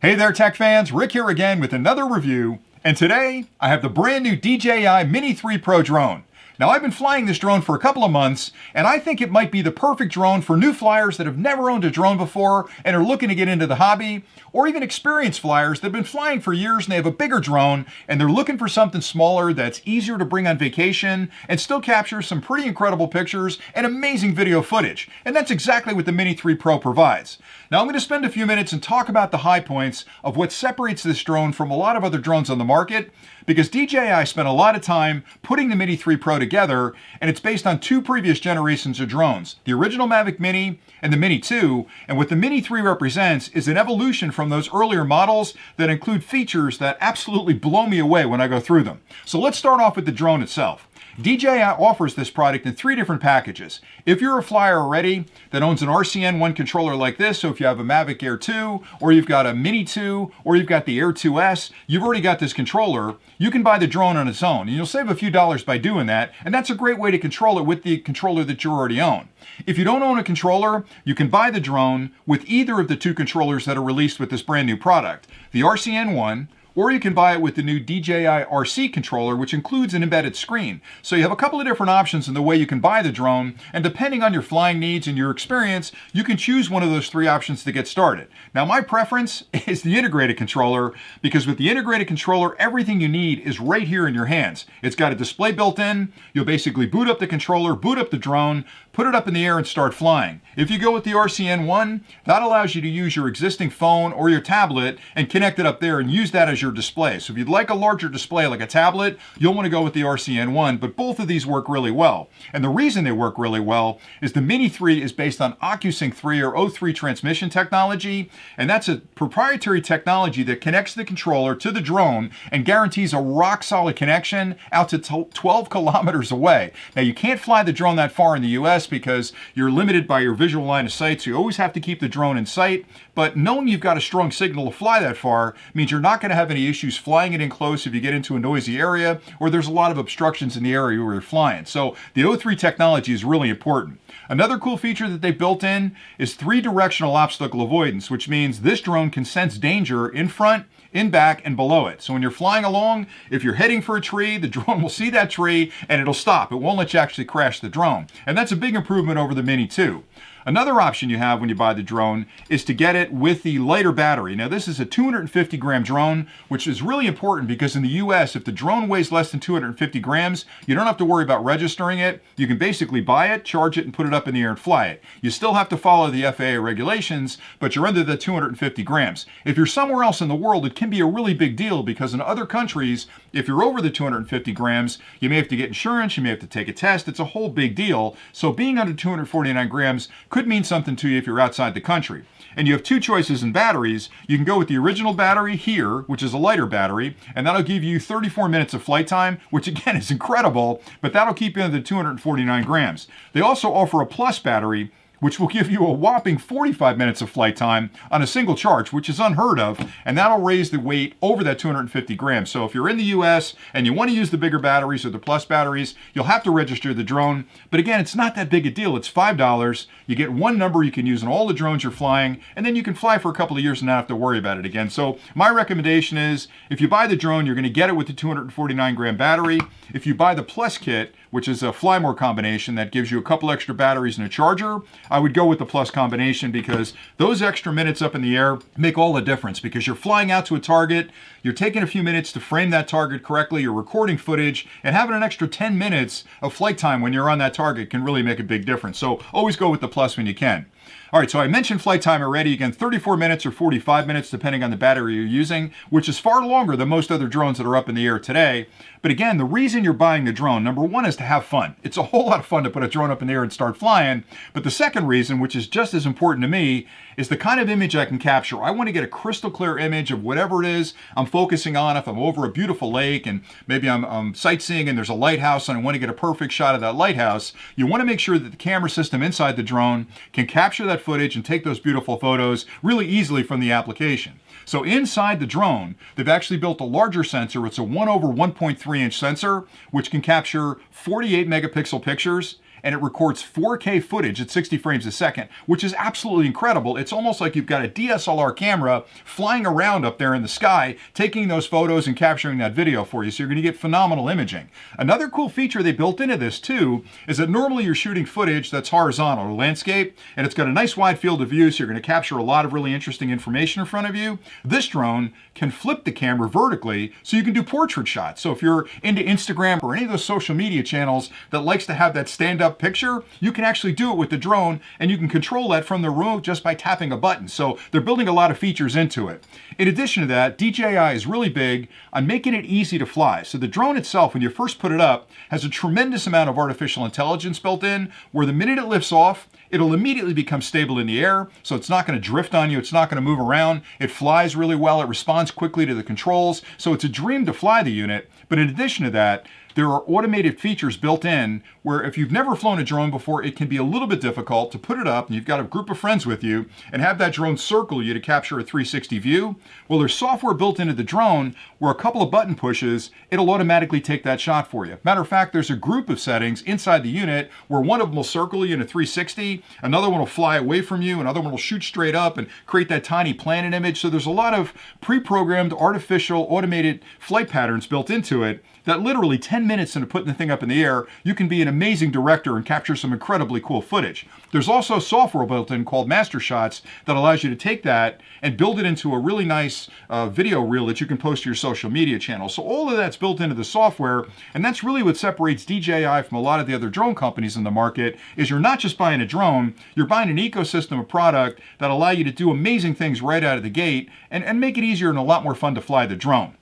Hey there tech fans, Rick here again with another review, and today I have the brand new DJI Mini 3 Pro drone. Now I've been flying this drone for a couple of months, and I think it might be the perfect drone for new flyers that have never owned a drone before and are looking to get into the hobby, or even experienced flyers that have been flying for years and they have a bigger drone and they're looking for something smaller that's easier to bring on vacation and still capture some pretty incredible pictures and amazing video footage. And that's exactly what the Mini 3 Pro provides. Now I'm going to spend a few minutes and talk about the high points of what separates this drone from a lot of other drones on the market, because DJI spent a lot of time putting the Mini 3 Pro together, and it's based on two previous generations of drones, the original Mavic Mini and the Mini 2, and what the Mini 3 represents is an evolution from those earlier models that include features that absolutely blow me away when I go through them. So let's start off with the drone itself. DJI offers this product in three different packages. If you're a flyer already that owns an RCN1 controller like this, so if you have a Mavic Air 2, or you've got a Mini 2, or you've got the Air 2S, you've already got this controller, you can buy the drone on its own. And you'll save a few dollars by doing that, and that's a great way to control it with the controller that you already own. If you don't own a controller, you can buy the drone with either of the two controllers that are released with this brand new product, the RCN1, or you can buy it with the new DJI RC controller, which includes an embedded screen. So you have a couple of different options in the way you can buy the drone, and depending on your flying needs and your experience, you can choose one of those three options to get started. Now my preference is the integrated controller, because with the integrated controller, everything you need is right here in your hands. It's got a display built in. You'll basically boot up the controller, boot up the drone, put it up in the air and start flying. If you go with the RCN1, that allows you to use your existing phone or your tablet and connect it up there and use that as your display. So if you'd like a larger display like a tablet, you'll want to go with the RCN1, but both of these work really well. And the reason they work really well is the Mini 3 is based on OcuSync 3 or O3 transmission technology, and that's a proprietary technology that connects the controller to the drone and guarantees a rock-solid connection out to 12 kilometers away. Now you can't fly the drone that far in the US because you're limited by your visual line of sight, so you always have to keep the drone in sight, but knowing you've got a strong signal to fly that far means you're not going to have any issues flying it in close if you get into a noisy area or there's a lot of obstructions in the area where you're flying. So the O3 technology is really important. Another cool feature that they built in is 3-directional obstacle avoidance, which means this drone can sense danger in front, in back, and below it. So when you're flying along, if you're heading for a tree, the drone will see that tree and it'll stop. It won't let you actually crash the drone. And that's a big improvement over the Mini 2. Another option you have when you buy the drone is to get it with the lighter battery. Now this is a 250 gram drone, which is really important because in the US, if the drone weighs less than 250 grams, you don't have to worry about registering it. You can basically buy it, charge it, and put it up in the air and fly it. You still have to follow the FAA regulations, but you're under the 250 grams. If you're somewhere else in the world, it can be a really big deal because in other countries, if you're over the 250 grams, you may have to get insurance, you may have to take a test. It's a whole big deal. So being under 249 grams could mean something to you if you're outside the country. And you have two choices in batteries. You can go with the original battery here, which is a lighter battery, and that'll give you 34 minutes of flight time, which again is incredible, but that'll keep you under the 249 grams. They also offer a plus battery, which will give you a whopping 45 minutes of flight time on a single charge, which is unheard of, and that'll raise the weight over that 250 grams. So if you're in the US and you want to use the bigger batteries or the plus batteries, you'll have to register the drone. But again, it's not that big a deal. It's $5. You get one number you can use on all the drones you're flying, and then you can fly for a couple of years and not have to worry about it again. So my recommendation is, if you buy the drone, you're going to get it with the 249 gram battery. If you buy the plus kit, which is a Fly More combination that gives you a couple extra batteries and a charger, I would go with the plus combination because those extra minutes up in the air make all the difference because you're flying out to a target, you're taking a few minutes to frame that target correctly, you're recording footage, and having an extra 10 minutes of flight time when you're on that target can really make a big difference. So always go with the plus when you can. All right, so I mentioned flight time already. Again, 34 minutes or 45 minutes, depending on the battery you're using, which is far longer than most other drones that are up in the air today. But again, the reason you're buying the drone, number one, is to have fun. It's a whole lot of fun to put a drone up in the air and start flying. But the second reason, which is just as important to me, is the kind of image I can capture. I want to get a crystal clear image of whatever it is I'm focusing on. If I'm over a beautiful lake and maybe I'm sightseeing and there's a lighthouse and I want to get a perfect shot of that lighthouse, you want to make sure that the camera system inside the drone can capture that footage and take those beautiful photos really easily from the application. So inside the drone, they've actually built a larger sensor. It's a 1/1.3 inch sensor, which can capture 48 megapixel pictures and it records 4K footage at 60 frames a second, which is absolutely incredible. It's almost like you've got a DSLR camera flying around up there in the sky, taking those photos and capturing that video for you, so you're going to get phenomenal imaging. Another cool feature they built into this too is that normally you're shooting footage that's horizontal or landscape, and it's got a nice wide field of view, so you're going to capture a lot of really interesting information in front of you. This drone can flip the camera vertically, so you can do portrait shots. So if you're into Instagram or any of those social media channels that likes to have that stand-up picture, you can actually do it with the drone, and you can control that from the remote just by tapping a button. So they're building a lot of features into it. In addition to that, DJI is really big on making it easy to fly. So the drone itself, when you first put it up, has a tremendous amount of artificial intelligence built in, where the minute it lifts off, it'll immediately become stable in the air, so it's not going to drift on you, it's not going to move around, it flies really well, it responds quickly to the controls, so it's a dream to fly the unit. But in addition to that, there are automated features built in where if you've never flown a drone before, it can be a little bit difficult to put it up and you've got a group of friends with you and have that drone circle you to capture a 360 view. Well, there's software built into the drone where a couple of button pushes, it'll automatically take that shot for you. Matter of fact, there's a group of settings inside the unit where one of them will circle you in a 360, another one will fly away from you, another one will shoot straight up and create that tiny planet image. So there's a lot of pre-programmed artificial automated flight patterns built into it that literally 10 minutes into putting the thing up in the air, you can be an amazing director and capture some incredibly cool footage. There's also software built in called Master Shots that allows you to take that and build it into a really nice video reel that you can post to your social media channel. So all of that's built into the software, and that's really what separates DJI from a lot of the other drone companies in the market, is you're not just buying a drone, you're buying an ecosystem of product that allow you to do amazing things right out of the gate and make it easier and a lot more fun to fly the drone.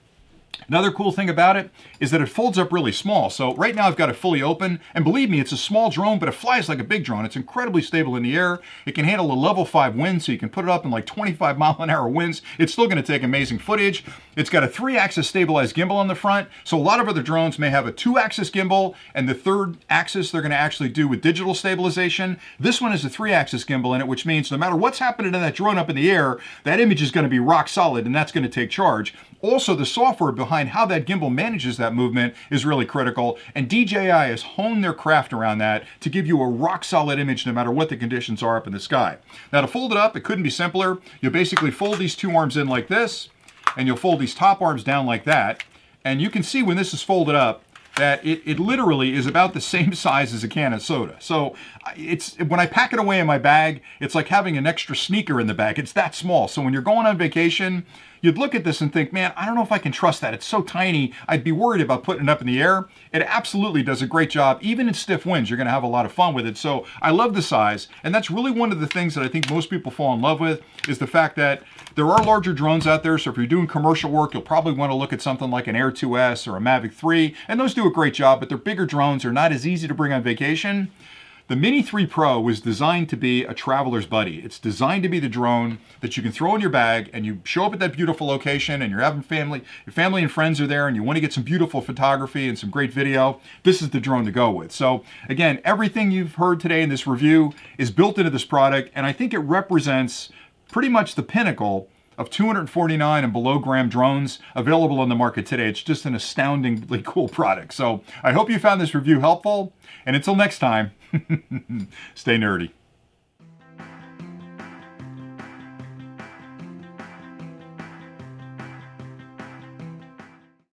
Another cool thing about it is that it folds up really small. So right now I've got it fully open, and believe me, it's a small drone, but it flies like a big drone. It's incredibly stable in the air. It can handle a level 5 wind, so you can put it up in like 25-mile-an-hour winds. It's still going to take amazing footage. It's got a 3-axis stabilized gimbal on the front. So a lot of other drones may have a 2-axis gimbal, and the 3rd axis they're going to actually do with digital stabilization. This one has a 3-axis gimbal in it, which means no matter what's happening to that drone up in the air, that image is going to be rock solid, and that's going to take charge. Also, the software behind how that gimbal manages that movement is really critical, and DJI has honed their craft around that to give you a rock-solid image no matter what the conditions are up in the sky. Now, to fold it up, it couldn't be simpler. You basically fold these two arms in like this, and you'll fold these top arms down like that, and you can see when this is folded up that it literally is about the same size as a can of soda. So when I pack it away in my bag, it's like having an extra sneaker in the bag. It's that small. So when you're going on vacation, you'd look at this and think, man, I don't know if I can trust that. It's so tiny. I'd be worried about putting it up in the air. It absolutely does a great job. Even in stiff winds, you're going to have a lot of fun with it. So I love the size. And that's really one of the things that I think most people fall in love with, is the fact that there are larger drones out there. So if you're doing commercial work, you'll probably want to look at something like an Air 2S or a Mavic 3. And those do a great job, but they're bigger drones. They're not as easy to bring on vacation. The Mini 3 Pro was designed to be a traveler's buddy. It's designed to be the drone that you can throw in your bag and you show up at that beautiful location and you're having family, your family and friends are there and you want to get some beautiful photography and some great video. This is the drone to go with. So again, everything you've heard today in this review is built into this product, and I think it represents pretty much the pinnacle of 249 and below gram drones available on the market today. It's just an astoundingly cool product. So I hope you found this review helpful, and until next time, stay nerdy.